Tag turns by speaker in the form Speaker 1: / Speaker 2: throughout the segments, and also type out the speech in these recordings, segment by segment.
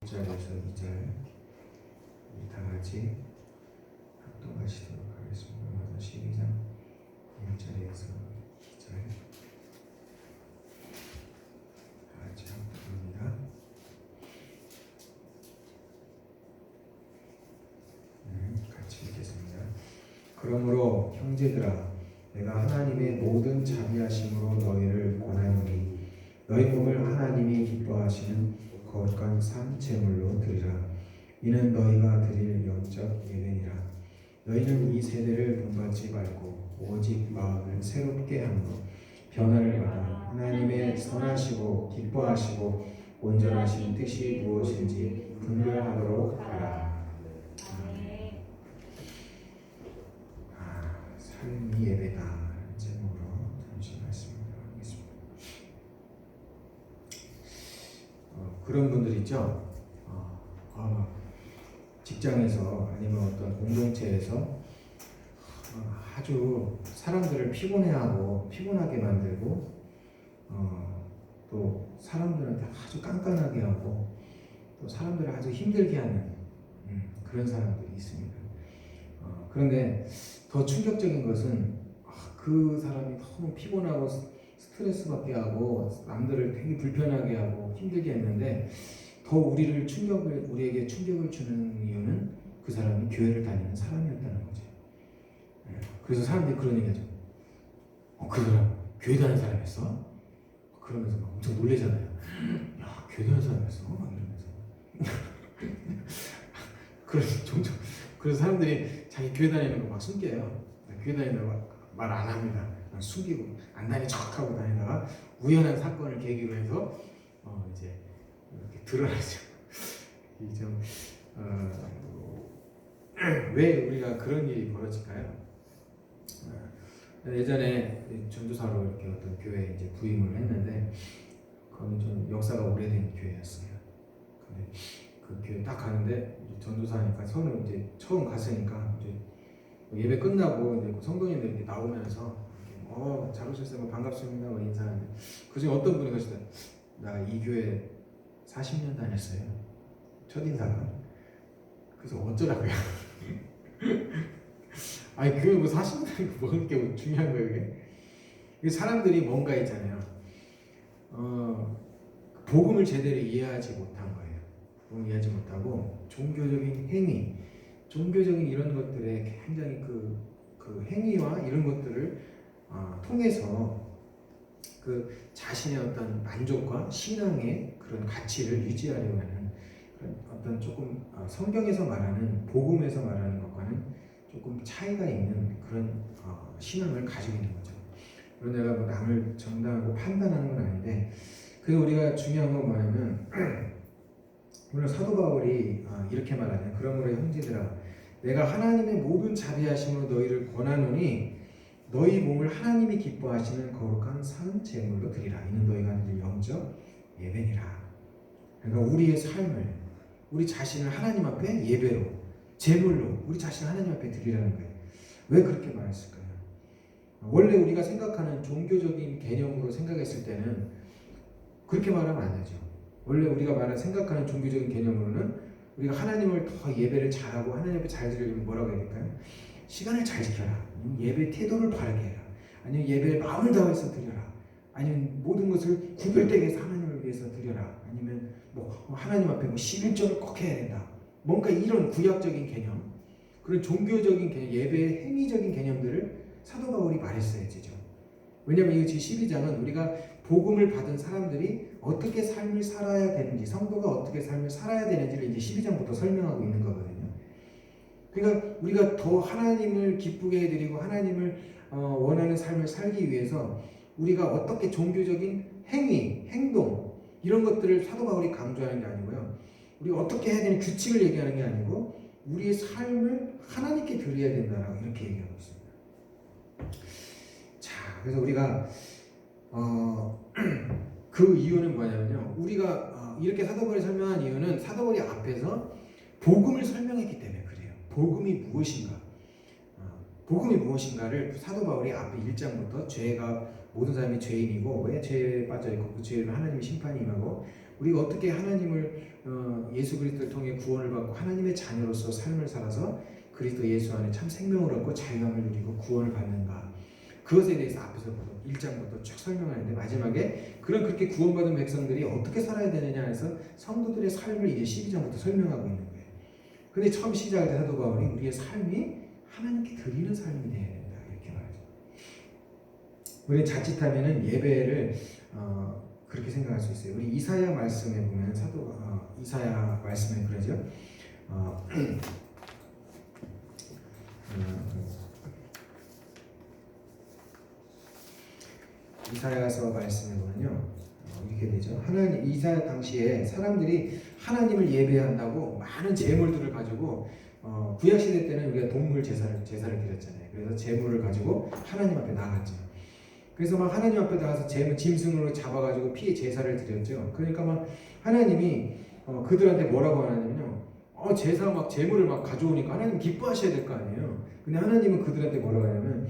Speaker 1: 1절에서 2절 다 같이 합독하시도록 하겠습니다. 로마서 12장 1절에서 2절 다 같이 합독합니다. 같이 읽겠습니다. 그러므로 형제들아, 내가 하나님의 모든 자비하심으로 너희를 권하노니 너희 몸을 하나님이 기뻐하시는 거룩한 산 제물로 드리라. 이는 너희가 드릴 영적 예배니라. 너희는 이 세대를 본받지 말고 오직 마음을 새롭게 함으로 변화를 받아 하나님의 선하시고 기뻐하시고 온전하신 뜻이 무엇인지 분별하도록 하라. 삶이 예배다. 제목으로 잠시 말씀을 하겠습니다. 그런 분들 있죠. 직장에서 아니면 어떤 공동체에서 아주 사람들을 피곤하게 만들고 또 사람들한테 아주 깐깐하게 하고 또 사람들을 아주 힘들게 하는 그런 사람들이 있습니다. 그런데 더 충격적인 것은 그 사람이 너무 피곤하고 스트레스 받게 하고 남들을 되게 불편하게 하고 힘들게 했는데 더 우리에게 충격을 주는 이유는 그 사람이 교회를 다니는 사람이었다는 거죠. 그래서 사람들이 그런 얘기하죠. 그 사람 교회 다니는 사람이었어? 그러면서 막 엄청 놀래잖아요. 야, 교회 다니는 사람이었어? 막 이러면서. 그래서 사람들이 자기 교회 다니는 거 막 숨겨요. 교회 다니는 거 말 안 합니다. 숨기고 안 다니 척하고 다니다가 우연한 사건을 계기로 해서 이제 이렇게 드러나죠. 왜 우리가 그런 일이 벌어질까요? 예전에 전도사로 이렇게 어떤 교회에 이제 부임을 했는데 거기 좀 역사가 오래된 교회였어요. 근데 그 교회 딱 가는데 전도사니까 처음 갔으니까 이제 예배 끝나고 이제 성도님들 이렇게 나오면서 잘 오셨어요, 반갑습니다, 인사하는데 그중에 어떤 분이 그러시다. 나 이 교회 40년 다녔어요. 첫인사가. 그래서 어쩌라고요? 아니 그게 뭐 40년 뭐 그렇게 중요한 거예요, 이게? 사람들이 뭔가 있잖아요. 복음을 제대로 이해하지 못한 거예요. 복음을 이해하지 못하고 종교적인 행위, 종교적인 이런 것들에 굉장히 그 행위와 이런 것들을 통해서 그 자신의 어떤 만족과 신앙의 그런 가치를 유지하려고 하는 그런 어떤 조금 성경에서 말하는 복음에서 말하는 것과는 조금 차이가 있는 그런 신앙을 가지고 있는 거죠. 그런 내가 뭐 남을 정당하고 판단하는 건 아닌데, 그래서 우리가 중요한 건 뭐냐면 물론 사도 바울이 이렇게 말하냐. 그러므로 형제들아, 내가 하나님의 모든 자비하심으로 너희를 권하노니 너희 몸을 하나님이 기뻐하시는 거룩한 산 제물로 드리라. 이는 너희가 드릴 영적 예배니라. 그러니까 우리의 삶을, 우리 자신을 하나님 앞에 예배로, 제물로 우리 자신을 하나님 앞에 드리라는 거예요. 왜 그렇게 말했을까요? 원래 우리가 생각하는 종교적인 개념으로 생각했을 때는 그렇게 말하면 안 되죠. 원래 우리가 생각하는 종교적인 개념으로는 우리가 하나님을 더 예배를 잘하고 하나님 앞에 잘 드리려면 뭐라고 해야 될까요? 시간을 잘 지켜라. 예배 태도를 바르게 해라. 아니면 예배에 마음을 다해서 드려라. 아니면 모든 것을 구별되게 해서 하나님을 위해서 드려라. 아니면 하나님 앞에 11조를 꼭 해야 된다. 뭔가 이런 구약적인 개념, 그런 종교적인 개념, 예배의 행위적인 개념들을 사도 바울이 말했어야지죠. 왜냐하면 이 12장은 우리가 복음을 받은 사람들이 어떻게 삶을 살아야 되는지, 성도가 어떻게 삶을 살아야 되는지를 이제 12장부터 설명하고 있는 거거든요. 그러니까 우리가 더 하나님을 기쁘게 해드리고 하나님을 원하는 삶을 살기 위해서 우리가 어떻게 종교적인 행위, 행동 이런 것들을 사도 바울이 강조하는 게 아니고요. 우리가 어떻게 해야 되는 규칙을 얘기하는 게 아니고 우리의 삶을 하나님께 드려야 된다라고 이렇게 얘기하고 있습니다. 자, 그래서 우리가 그 이유는 뭐냐면요. 우리가 이렇게 사도 바울이 설명한 이유는 사도 바울이 앞에서 복음을 설명했기 때문에 그래요. 복음이 무엇인가? 복음이 무엇인가를 사도 바울이 앞에 1장부터 죄가 모든 사람이 죄인이고 왜 죄에 빠져있고 그 죄를 하나님의 심판이 임하고 우리가 어떻게 하나님을 예수 그리스도를 통해 구원을 받고 하나님의 자녀로서 삶을 살아서 그리스도 예수 안에 참 생명을 얻고 자유함을 누리고 구원을 받는가, 그것에 대해서 앞에서부터 1장부터 쭉 설명하는데 마지막에 그렇게 구원받은 백성들이 어떻게 살아야 되느냐 해서 성도들의 삶을 이제 12장부터 설명하고 있는 거예요. 근데 처음 시작할 때 사도 바울이 우리의 삶이 하나님께 드리는 삶이 돼야 된다 이렇게 말하죠. 우리 자칫하면은 예배를 그렇게 생각할 수 있어요. 우리 이사야 말씀에 보면 이사야 말씀에 그러죠. 이사야서 말씀에 보면요 이렇게 되죠. 하나님 이사야 당시에 사람들이 하나님을 예배한다고 많은 제물들을 가지고 구약 시대 때는 우리가 동물 제사를 드렸잖아요. 그래서 제물을 가지고 하나님 앞에 나갔죠. 그래서 막 하나님 앞에 나가서 짐승으로 잡아가지고 피의 제사를 드렸죠. 그러니까 막 하나님이 그들한테 뭐라고 하냐면요. 제사 막 제물을 막 가져오니까 하나님 기뻐하셔야 될 거 아니에요. 근데 하나님은 그들한테 뭐라고 하냐면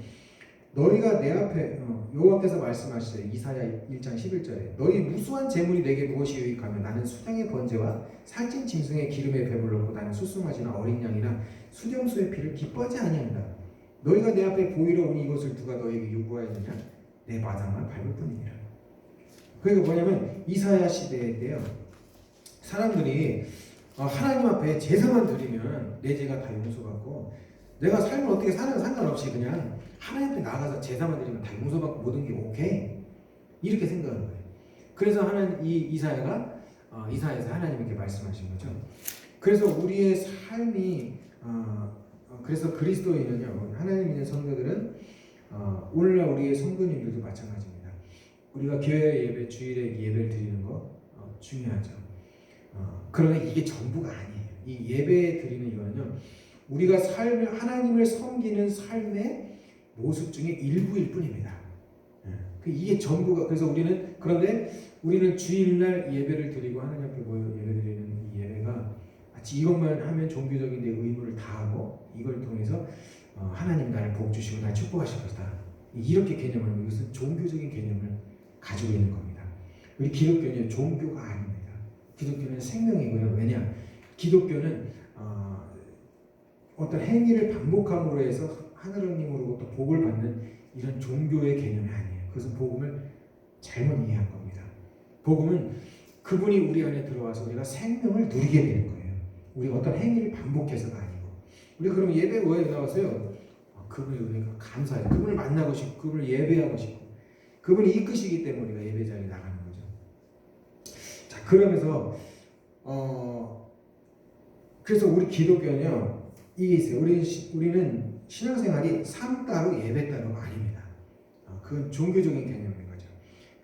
Speaker 1: 너희가 내 앞에 여호와께서 말씀하시죠. 이사야 1장 11절에 너희 무수한 제물이 내게 무엇이 유익하며 나는 수량의 번제와 살찐 짐승의 기름에 배불렀고 나는 수송아지나 어린 양이나 수렴소의 피를 기뻐하지 아니한다. 너희가 내 앞에 보이러 온 이것을 누가 너희에게 요구하였느냐? 내 마당만 밟을 뿐이니라. 그러니까 뭐냐면 이사야 시대 때요 사람들이 하나님 앞에 제사만 드리면 내 죄가 다 용서받고 내가 삶을 어떻게 사는 상관없이 그냥 하나님 앞에 나가서 제사만 드리면 다 용서받고 모든 게 오케이 이렇게 생각하는 거예요. 그래서 이사야에서 하나님께 말씀하신 거죠. 그래서 우리의 삶이 그래서 그리스도인은요 하나님 믿는 성도들은 오늘날 우리의 성도님들도 마찬가지입니다. 우리가 교회 예배 주일에 예배를 드리는 거 중요하죠. 그러나 이게 전부가 아니에요. 이 예배 드리는 이거는요 우리가 하나님을 섬기는 삶의 모습 중에 일부일 뿐입니다. 이게 전부가. 그래서 그런데 우리는 주일날 예배를 드리고 하나님 앞에 모여 예배드리는 이 예배가 마치 이것만 하면 종교적인 내 의무를 다하고 이걸 통해서 하나님 나를 복 주시고 날 축복하실 것이다. 이렇게 개념을 이것은 종교적인 개념을 가지고 있는 겁니다. 우리 기독교는 종교가 아닙니다. 기독교는 생명이고요. 왜냐? 기독교는 어떤 행위를 반복함으로 해서 하나님으로부터 복을 받는 이런 종교의 개념이 아니에요. 그것은 복음을 잘못 이해한 겁니다. 복음은 그분이 우리 안에 들어와서 우리가 생명을 누리게 되는 거예요. 우리가 어떤 행위를 반복해서가 아니고. 우리 그럼 예배 왜 나왔어요? 그분이 우리가 감사해요. 그분을 만나고 싶고 그분을 예배하고 싶고 그분이 이끄시기 때문에 우리가 예배장에 나가는 거죠. 자, 그러면서 그래서 우리 기독교는요 이게 있어요. 우리는 신앙생활이 삶 따로 예배 따로가 아닙니다. 그건 종교적인 개념인 거죠.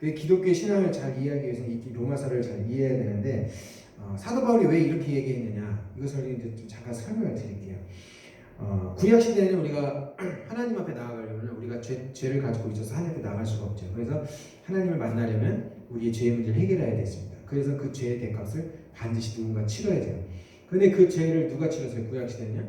Speaker 1: 그 기독교의 신앙을 잘 이해하기 위해서는 이 로마서를 잘 이해해야 되는데 사도 바울이 왜 이렇게 얘기했느냐 이것을 이제 좀 잠깐 설명을 드릴게요. 구약 시대에는 우리가 하나님 앞에 나아가려면 우리가 죄를 가지고 있어서 하나님 앞에 나아갈 수가 없죠. 그래서 하나님을 만나려면 우리의 죄의 문제를 해결해야 됐습니다. 그래서 그 죄의 대값을 반드시 누군가 치러야 돼요. 근데 그 죄를 누가 치렀어요? 구약 시대는요?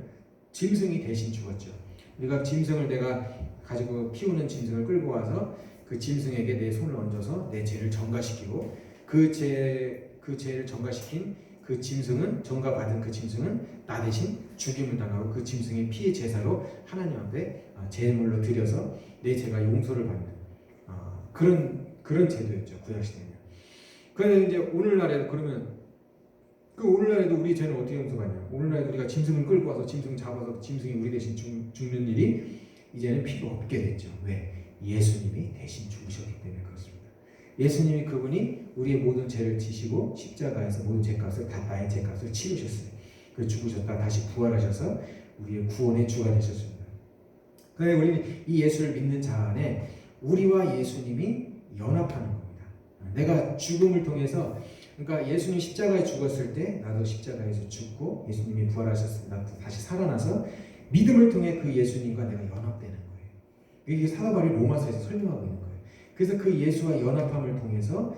Speaker 1: 짐승이 대신 죽었죠. 우리가 짐승을 내가 가지고 키우는 짐승을 끌고 와서 그 짐승에게 내 손을 얹어서 내 죄를 전가시키고 그 죄를 전가시킨 그 짐승은 전가받은 그 짐승은 나 대신 죽임을 당하고 그 짐승의 피의 제사로 하나님 앞에 제물로 드려서 내 죄가 용서를 받는 그런 제도였죠. 구약 시대는. 그런데 이제 오늘날에도 그러면 오늘날에도 우리 죄는 어떻게 용서받냐? 오늘날에도 우리가 짐승을 끌고 와서 짐승 잡아서 짐승이 우리 대신 죽는 일이 이제는 필요 없게 됐죠. 왜? 예수님이 대신 죽으셨기 때문에 그렇습니다. 예수님이 그분이 우리의 모든 죄를 지시고 십자가에서 모든 죄값을 다 나의 죄값을 치르셨어요. 그래서 죽으셨다 다시 부활하셔서 우리의 구원의 주가 되셨습니다. 그래서 우리는 이 예수를 믿는 자 안에 우리와 예수님이 연합하는 겁니다. 내가 죽음을 통해서 그러니까 예수님이 십자가에 죽었을 때 나도 십자가에서 죽고 예수님이 부활하셨을 때 나도 다시 살아나서 믿음을 통해 그 예수님과 내가 연합되는 거예요. 이게 사도 바울이 로마서에서 설명하고 있는 거예요. 그래서 그 예수와 연합함을 통해서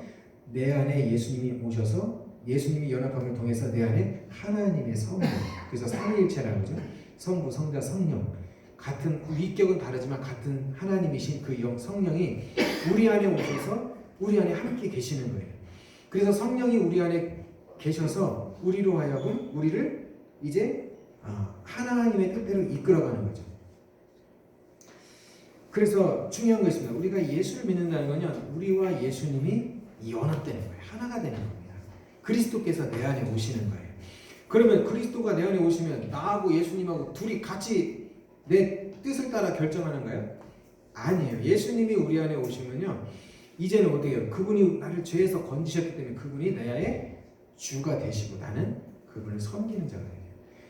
Speaker 1: 내 안에 예수님이 오셔서 예수님이 연합함을 통해서 내 안에 하나님의 성령, 그래서 삼위일체라는 거죠. 성부, 성자, 성령 같은 위격은 다르지만 같은 하나님이신 그 성령이 우리 안에 오셔서 우리 안에 함께 계시는 거예요. 그래서 성령이 우리 안에 계셔서 우리로 하여금 우리를 이제 하나님의 뜻대로 이끌어가는 거죠. 그래서 중요한 거 있습니다. 우리가 예수를 믿는다는 건요, 우리와 예수님이 연합되는 거예요. 하나가 되는 겁니다. 그리스도께서 내 안에 오시는 거예요. 그러면 그리스도가 내 안에 오시면 나하고 예수님하고 둘이 같이 내 뜻을 따라 결정하는가요? 아니에요. 예수님이 우리 안에 오시면요, 이제는 어떻게 해요? 그분이 나를 죄에서 건지셨기 때문에 그분이 나의 주가 되시고 나는 그분을 섬기는 자가 돼요.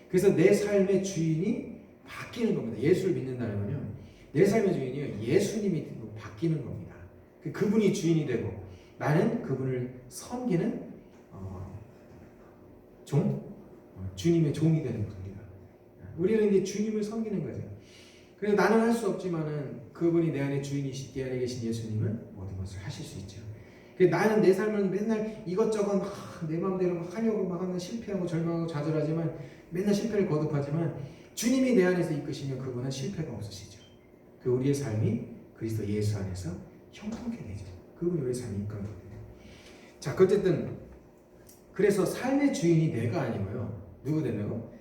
Speaker 1: 그래서 내 삶의 주인이 바뀌는 겁니다. 예수를 믿는다는 건요, 내 삶의 주인이 예수님이 바뀌는 겁니다. 그분이 주인이 되고 나는 그분을 섬기는 주님의 종이 되는 겁니다. 우리는 이제 주님을 섬기는 거죠. 그래서 나는 할 수 없지만은 그분이 내 안에 주인이시기 안에 계신 예수님은 모든 것을 하실 수 있죠. 나는 내 삶은 맨날 이것저것 막 내 마음대로 막 하려고 막 하면 실패하고 절망하고 좌절하지만 맨날 실패를 거듭하지만 주님이 내 안에서 이끄시면 그분은 실패가 없으시죠. 그 우리의 삶이 그리스도 예수 안에서 형통케 되죠. 그분이 우리의 삶이 이끌어가게 돼요. 자, 어쨌든 그래서 삶의 주인이 내가 아니고요. 누구 되냐고?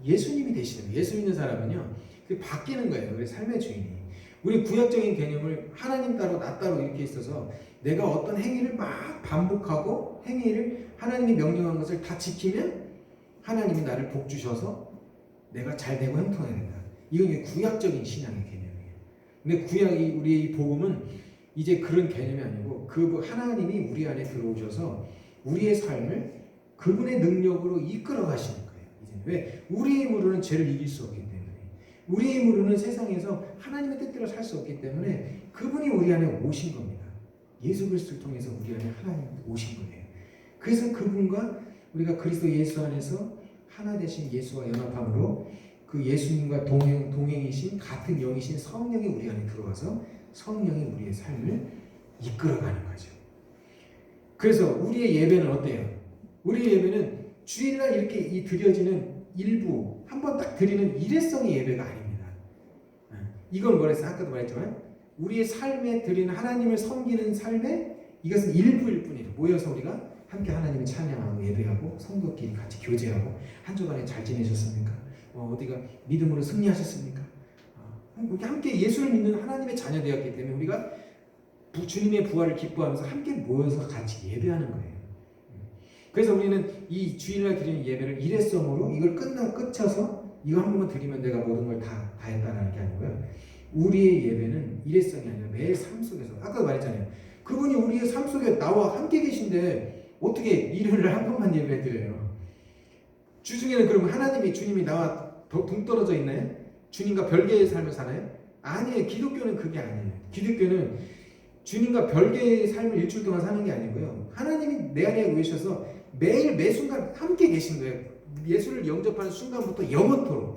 Speaker 1: 예수님이 되시는 거예요. 예수 믿는 사람은요, 그 바뀌는 거예요. 우리 삶의 주인이. 우리 구약적인 개념을 하나님 따로 나 따로 이렇게 있어서 내가 어떤 행위를 막 반복하고 행위를 하나님이 명령한 것을 다 지키면 하나님이 나를 복 주셔서 내가 잘 되고 형통해야 된다. 이건 구약적인 신앙의 개념이에요. 근데 구약이 우리의 이 복음은 이제 그런 개념이 아니고 그 하나님이 우리 안에 들어오셔서 우리의 삶을 그분의 능력으로 이끌어 가시는 거예요. 이제 왜? 우리의 힘으로는 죄를 이길 수 없기 때문에, 우리의 힘으로는 세상에서 하나님의 뜻대로 살 수 없기 때문에 그분이 우리 안에 오신 겁니다. 예수 그리스도를 통해서 우리 안에 하나님이 오신 거예요. 그래서 그분과 우리가 그리스도 예수 안에서 하나 되신 예수와 연합함으로 그 예수님과 동행이신 같은 영이신 성령이 우리 안에 들어와서 성령이 우리의 삶을 이끌어가는 거죠. 그래서 우리의 예배는 어때요? 우리의 예배는 주일날 이렇게 드려지는 일부 한 번 딱 드리는 일회성의 예배가 아닙니다. 이건 뭐랬어요? 아까도 말했지만 우리의 삶에 드리는 하나님을 섬기는 삶에 이것은 일부일 뿐이에요. 모여서 우리가 함께 하나님을 찬양하고 예배하고 성도끼리 같이 교제하고 한 주간에 잘 지내셨습니까? 어디가 믿음으로 승리하셨습니까? 우리 함께 예수를 믿는 하나님의 자녀 되었기 때문에 우리가 주님의 부활을 기뻐하면서 함께 모여서 같이 예배하는 거예요. 그래서 우리는 이 주일날 드리는 예배를 일회성으로 이걸 끝쳐서 이거 한 번만 드리면 내가 모든 걸 다 했다는 게 아니고요. 우리의 예배는 일회성이 아니라 매일 삶 속에서 아까 말했잖아요. 그분이 우리의 삶 속에 나와 함께 계신데 어떻게 일요일날 한 번만 예배 드려요? 주중에는 그럼 주님이 나와 동떨어져 있나요? 주님과 별개의 삶을 사나요? 아니에요. 기독교는 그게 아니에요. 기독교는 주님과 별개의 삶을 일주일 동안 사는 게 아니고요. 하나님이 내 안에 오셔서 매일 매 순간 함께 계신 거예요. 예수를 영접하는 순간부터 영원토록.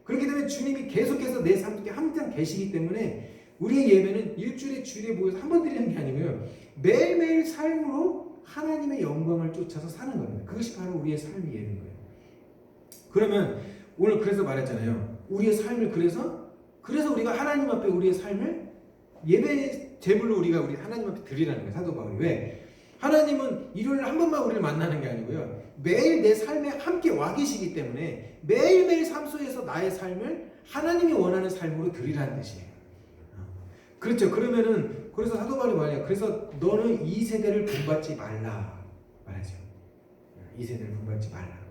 Speaker 1: 그렇기 때문에 주님이 계속해서 내 삶 속에 항상 계시기 때문에 우리의 예배는 일주일에 주일에 모여서 한 번 드리는 게 아니고요. 매일매일 삶으로 하나님의 영광을 쫓아서 사는 겁니다. 그것이 바로 우리의 삶의 예배인 거예요. 그러면 오늘 그래서 말했잖아요. 우리의 삶을 그래서 우리가 하나님 앞에 우리의 삶을 예배 제물로 우리 하나님 앞에 드리라는 거예요. 사도 바울이. 왜? 하나님은 일요일 한 번만 우리를 만나는 게 아니고요. 매일 내 삶에 함께 와 계시기 때문에 매일매일 삶 속에서 나의 삶을 하나님이 원하는 삶으로 드리라는 뜻이에요. 그렇죠. 그래서 사도 바울이 말해요. 그래서 너는 이 세대를 본받지 말라 말하죠. 이 세대를 본받지 말라.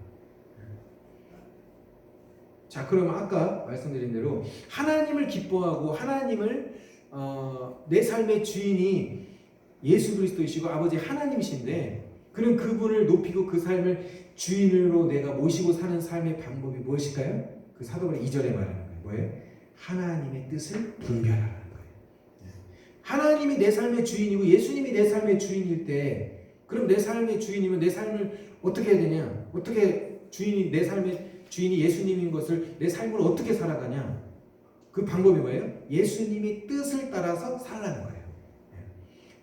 Speaker 1: 자, 그러면 아까 말씀드린 대로 하나님을 기뻐하고 하나님을 내 삶의 주인이 예수 그리스도이시고 아버지 하나님이신데 그는 그분을 높이고 그 삶을 주인으로 내가 모시고 사는 삶의 방법이 무엇일까요? 그 사도 바울이 2절에 말하는 거예요. 뭐예요? 하나님의 뜻을 분별하라는 거예요. 하나님이 내 삶의 주인이고 예수님이 내 삶의 주인일 때 그럼 내 삶의 주인이면 내 삶을 어떻게 해야 되냐? 어떻게 내 삶의 주인이 예수님인 것을 내 삶으로 어떻게 살아가냐? 그 방법이 뭐예요? 예수님이 뜻을 따라서 살라는 거예요.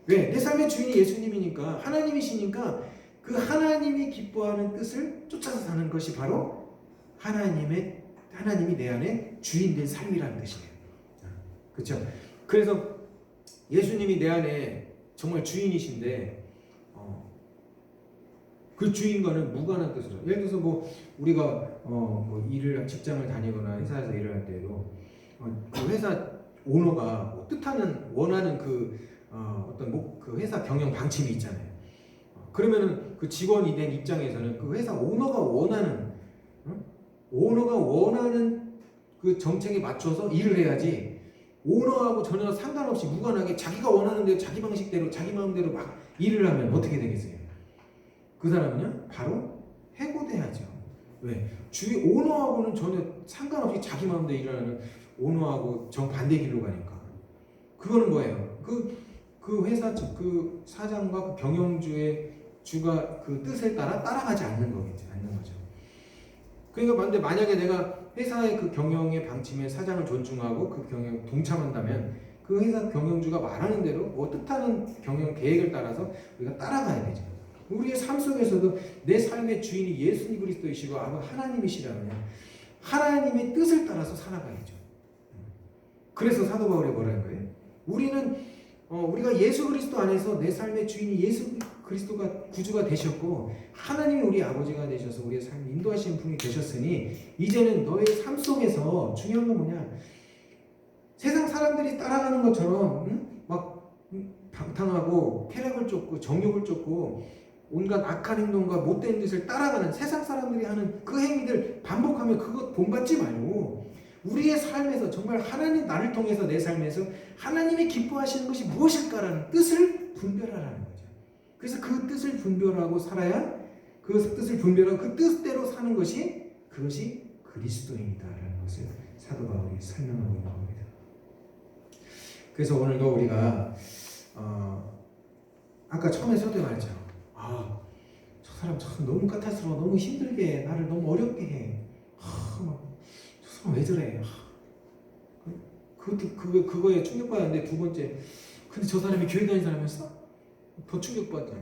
Speaker 1: 왜? 내 삶의 주인이 예수님이니까 하나님이시니까 그 하나님이 기뻐하는 뜻을 쫓아서 사는 것이 바로 하나님이 내 안에 주인된 삶이라는 뜻이에요. 그렇죠? 그래서 예수님이 내 안에 정말 주인이신데 그 주인과는 무관한 뜻으로. 예를 들어서 뭐 우리가 뭐 일을 직장을 다니거나 회사에서 일을 할 때도 그 회사 오너가 뭐 뜻하는 원하는 그 어떤 그 회사 경영 방침이 있잖아요. 그러면은 그 직원이 된 입장에서는 그 회사 오너가 원하는 그 정책에 맞춰서 일을 해야지, 오너하고 전혀 상관없이 무관하게 자기가 원하는 대로 자기 방식대로 자기 마음대로 막 일을 하면 어떻게 되겠어요? 그 사람은요 바로 해고돼야죠. 왜? 주위 오너하고는 전혀 상관없이 자기 마음대로 일하는 오너하고 정반대 길로 가니까. 그거는 뭐예요? 그 회사 그 사장과 그 경영주의 주가 그 뜻에 따라가지 않는 거겠죠. 그러니까 만약에 내가 회사의 그 경영의 방침에 사장을 존중하고 그 경영 동참한다면 그 회사 경영주가 말하는 대로 뭐 뜻하는 경영 계획을 따라서 우리가 따라가야 되죠. 우리의 삶 속에서도 내 삶의 주인이 예수 그리스도이시고 하나님이시라면 하나님의 뜻을 따라서 살아가야죠. 그래서 사도 바울이 뭐라는 거예요? 우리가 예수 그리스도 안에서 내 삶의 주인이 예수 그리스도가 구주가 되셨고 하나님이 우리 아버지가 되셔서 우리의 삶을 인도하시는 분이 되셨으니 이제는 너의 삶 속에서 중요한 건 뭐냐? 세상 사람들이 따라가는 것처럼 막 방탕하고 쾌락을 쫓고 정욕을 쫓고 온갖 악한 행동과 못된 짓을 따라가는 세상 사람들이 하는 그 행위들 반복하면 그것 본받지 말고 우리의 삶에서 정말 하나님 나를 통해서 내 삶에서 하나님이 기뻐하시는 것이 무엇일까라는 뜻을 분별하라는 거죠. 그래서 그 뜻을 분별하고 살아야 그 뜻을 분별하고 그 뜻대로 사는 것이 그것이 그리스도입니다라는 것을 사도 바울이 설명하고 있는 겁니다. 그래서 오늘도 우리가 아까 처음에 저도 말했죠. 저 사람 참 너무 까탈스러워, 너무 힘들게 해, 나를 너무 어렵게 해. 저 사람 왜 저래? 그거에 충격받았는데 두 번째, 근데 저 사람이 교회 다니는 사람이었어? 더 충격받죠.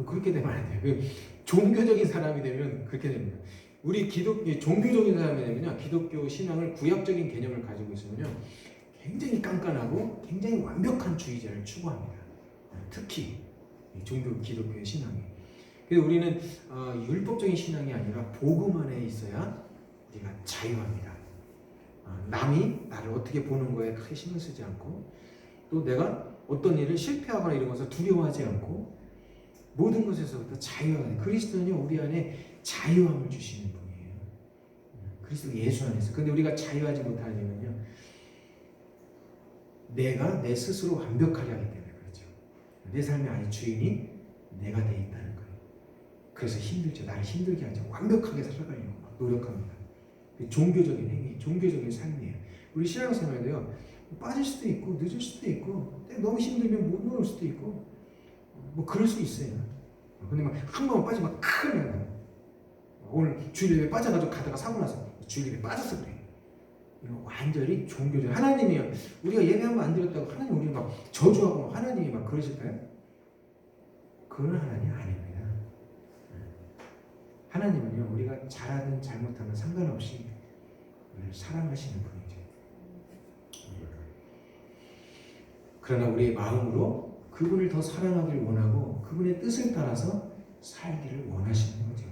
Speaker 1: 그렇게 되면 안 돼요. 종교적인 사람이 되면 그렇게 됩니다. 우리 종교적인 사람이 되면요, 기독교 신앙을 구약적인 개념을 가지고 있으면요, 굉장히 깐깐하고 굉장히 완벽한 주의자를 추구합니다. 특히 기독교의 신앙이. 그래서 우리는 율법적인 신앙이 아니라 복음 안에 있어야 우리가 자유합니다. 남이 나를 어떻게 보는 거에 크게 신경 쓰지 않고 또 내가 어떤 일을 실패하거나 이런 것을 두려워하지 않고 모든 것에서부터 자유하는 그리스도는요 우리 안에 자유함을 주시는 분이에요. 그리스도 예수 안에서. 근데 우리가 자유하지 못하려면요 내가 내 스스로 완벽하려 하기 때문에 그렇죠. 내 삶의 아예 주인이 내가 돼 있다는 거예요. 그래서 힘들죠. 나를 힘들게 하죠. 완벽하게 살아가려고 막 노력합니다. 종교적인 행위, 종교적인 삶이에요. 우리 신앙생활도요 빠질 수도 있고 늦을 수도 있고 너무 힘들면 못 놀을 수도 있고 뭐 그럴 수 있어요. 근데 막 한 번만 빠지면 큰일 나요. 오늘 주일 예배 빠져가지고 가다가 사고 나서 주일 예배 빠져서 그래. 이거 완전히 종교적. 하나님이요 우리가 예배 한번 안 드렸다고 하나님 우리를 막 저주하고 막 하나님이 막 그러실까요? 그런 하나님 아닙니다. 하나님은요 우리가 잘하든 잘못하든 상관없이 우리를 사랑하시는 분이죠. 그러나 우리의 마음으로 그분을 더 사랑하기를 원하고 그분의 뜻을 따라서 살기를 원하시는 거죠.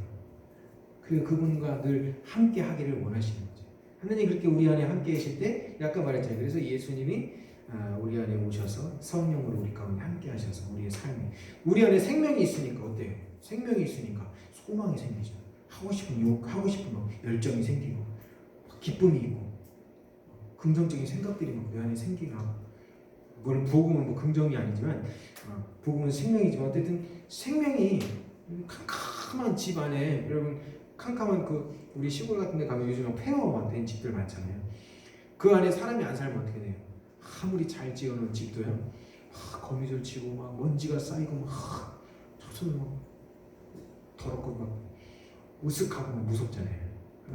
Speaker 1: 그리고 그분과 늘 함께 하기를 원하시는 거죠. 하나님 그렇게 우리 안에 함께 계실 때 아까 말했잖아요. 그래서 예수님이 우리 안에 오셔서 성령으로 우리 가운데 함께 하셔서 우리의 삶이 우리 안에 생명이 있으니까 어때요? 생명이 있으니까 소망이 생기죠. 하고 싶은 욕, 하고 싶은 열정이 생기고 기쁨이 있고 긍정적인 생각들이 막 내 안에 생기고 물론 복음은 뭐 긍정이 아니지만 복음은 생명이지만 어쨌든 생명이 캄캄한 집 안에 여러분 캄캄한 우리 시골 같은 데 가면 요즘 폐허 된 집들 많잖아요. 그 안에 사람이 안 살면 어떻게 돼요? 아무리 잘 지어놓은 집도요 거미줄 치고 막 먼지가 쌓이고 막 저처럼 막 더럽고 막 으슥하고 막 무섭잖아요.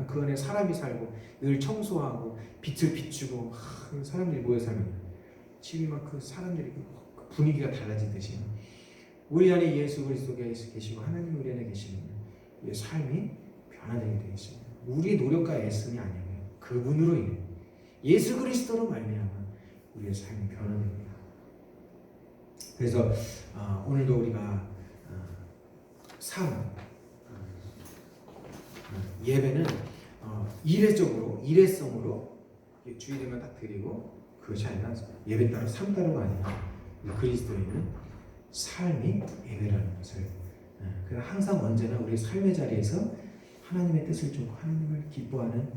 Speaker 1: 그 안에 사람이 살고 늘 청소하고 빛을 비추고 사람들이 모여 살면 집이 막 그 사람들이 그 분위기가 달라지듯이 우리 안에 예수 그리스도가 계시고 하나님 우리 안에 계시면 우리의 삶이 변화되게 되어 있습니다. 우리의 노력과 애씀이 아니에요. 그분으로 인해 예수 그리스도로 말미암아 우리의 삶이 변화됩니다. 그래서 오늘도 우리가 삶. 예배는 일회적으로, 일회성으로 주일에만 딱 드리고 그것이 아니라 예배 따로 삶 따로가 아니라 그리스도인은 삶이 예배라는 것을 그래서 항상 언제나 우리 삶의 자리에서 하나님의 뜻을 쫓고 하나님을 기뻐하는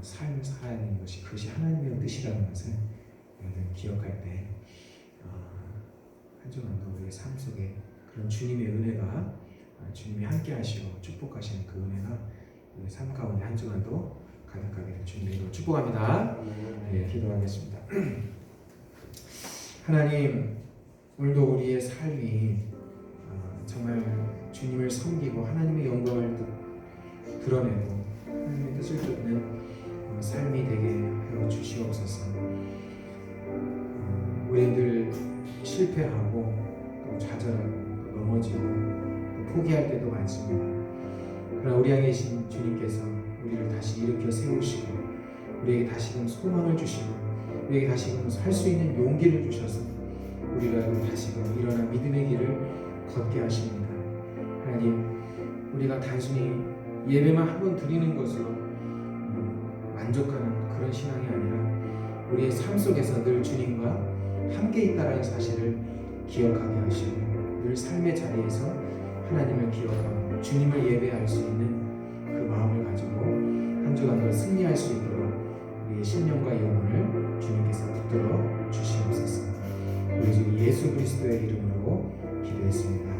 Speaker 1: 삶을 살아야 되는 것이 그것이 하나님의 뜻이라는 것을 여러분 기억할 때 한 주간도 우리의 삶 속에 그런 주님의 은혜가 주님이 함께 하시고 축복하시는 그 은혜가 우리 삶 가운데 한 주간도 가득하게 될 주님의 이름으로 축복합니다. 네, 기도하겠습니다. 하나님, 오늘도 우리의 삶이 정말 주님을 섬기고 하나님의 영광을 드러내고 하나님의 뜻을 쫓는 삶이 되게 하여 주시옵소서. 우리들 실패하고 또 좌절하고 또 넘어지고 또 포기할 때도 많습니다. 그러나 우리 안에 계신 주님께서 우리를 다시 일으켜 세우시고 우리에게 다시금 소망을 주시고 우리에게 다시금 살 수 있는 용기를 주셔서 우리가 다시금 일어나 믿음의 길을 걷게 하십니다. 하나님, 우리가 단순히 예배만 한 번 드리는 것으로 만족하는 그런 신앙이 아니라 우리의 삶 속에서 늘 주님과 함께 있다라는 사실을 기억하게 하시고 늘 삶의 자리에서 하나님을 기억하고 주님을 예배할 수 있는 그 마음을 가지고 한 주간도 승리할 수 있도록 우리의 신령과 영혼을 주님께서 붙들어 주시옵소서. 우리 주 예수 그리스도의 이름으로 기도했습니다.